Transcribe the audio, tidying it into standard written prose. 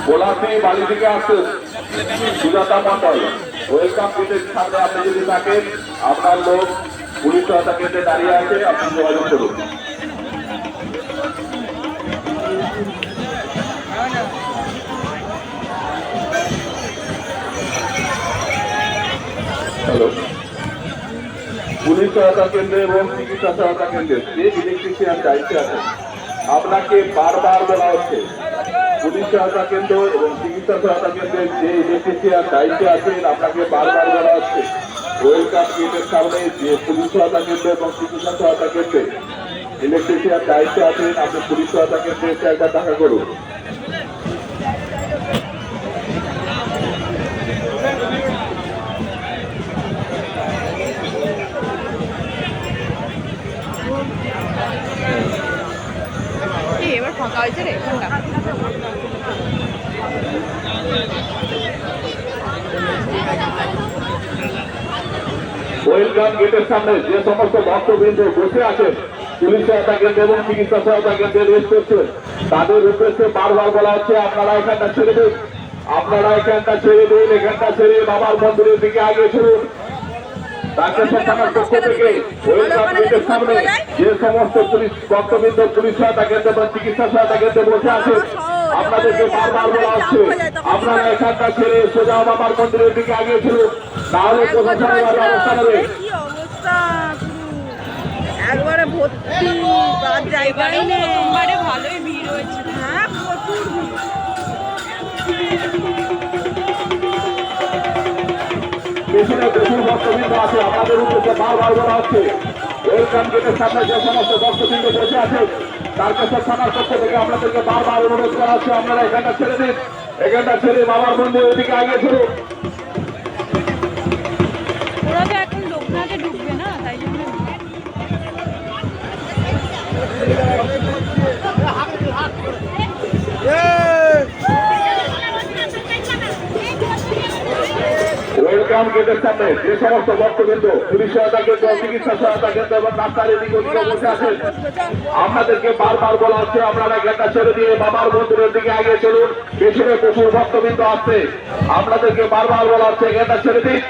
গোলাপি বালি থেকে আসছেন সুজাতা মন্ডল, ওয়েলকাম গেটের সামনে আপনি যদি থাকেন, আপনার লোক পুলিশ সহায়তা কেন্দ্রে দাঁড়িয়ে আছে, আপনি যোগাযোগ করুন। হ্যালো, পুলিশ সহায়তা কেন্দ্রে এবং চিকিৎসা সহায়তা কেন্দ্রে যে ইলেকট্রিশিয়ান দায়িত্বে আছেন, আপনাকে বারবার বলা হচ্ছে পুলিশ সহায়তা কেন্দ্র এবং চিকিৎসা সহায়তা কেন্দ্রের যে ইলেকট্রিশিয়ান দায়িত্বে আছেন, আপনাকে বারবার বলা হচ্ছে ওয়েলকাম গেটের সামনে যে পুলিশ সহায়তা কেন্দ্র এবং চিকিৎসা সহায়তা কেন্দ্রে ইলেকট্রিশিয়ান দায়িত্বে আছেন, আপনি পুলিশ সহায়তা কেন্দ্রে এসে একবার দেখা করুন। এবার ফাঁকা হয়েছে রে ফোনটা। ওয়েলকাম গেটের সামনে যে সমস্ত ভক্তবৃন্দ বসে আছেন, পুলিশ সহায়তা কেন্দ্র এবং চিকিৎসা সহায়তা কেন্দ্রে রেস্ট করছেন, তাদের উদ্দেশ্যে বারবার বলা হচ্ছে আপনারা এখানটা ছেড়ে দিন, আপনারা এখানটা ছেড়ে দিন, এখানটা ছেড়ে বাবার মন্দিরের দিকে আগে চলুন। তারকেশ্বর থানার পক্ষ থেকে ওয়েলকাম গেটের সামনে যে সমস্ত পুলিশ ভক্তবৃন্দ পুলিশ সহায়তা কেন্দ্র এবং চিকিৎসা সহায়তা কেন্দ্রে বসে আছেন, আপনাদেরকে বারবার বলা হচ্ছে আপনারা এখানটা ছেড়ে সোজা বাবার মন্দিরের দিকে আগে চলুন, তাহলে প্রশাসনের ব্যবস্থা নেবে। একবারে ভর্তি, জায়গায় নেই। প্রথমবারে ভালোই ভিড় হয়েছে। হ্যাঁ, প্রচুর ভিড়। পেছনে প্রচুর ভক্তবৃন্দ আছে, আপনাদের উদ্দেশ্যে বারবার বলা হচ্ছে ওয়েলকাম গেটের সামনে যে সমস্ত ভক্তবৃন্দ বসে আছেন, তারকেশ্বর থানার পক্ষ থেকে আপনাদেরকে বারবার অনুরোধ করা হচ্ছে আপনারা এখানটা ছেড়ে দিন, এখানটা ছেড়ে বাবার মন্দিরের দিকে আগে চলুন। ওরা তো এখন লোকনাথে ঢুকবে না, তাই জন্য ওয়েলকাম গেটের সামনে যে সমস্ত ভক্তবৃন্দ পুলিশ সহায়তা কেন্দ্র চিকিৎসা সহায়তা কেন্দ্র এবং ডাক্তার এদিকে ওদিকে বসে আছেন, আপনাদেরকে বারবার বলা হচ্ছে আপনারা গেটটা ছেড়ে দিয়ে বাবার মন্দিরের দিকে আগে চলুন। পেছনে প্রচুর ভক্তবৃন্দ আসছে, আপনাদেরকে বারবার বলা হচ্ছে গেটটা ছেড়ে দিন।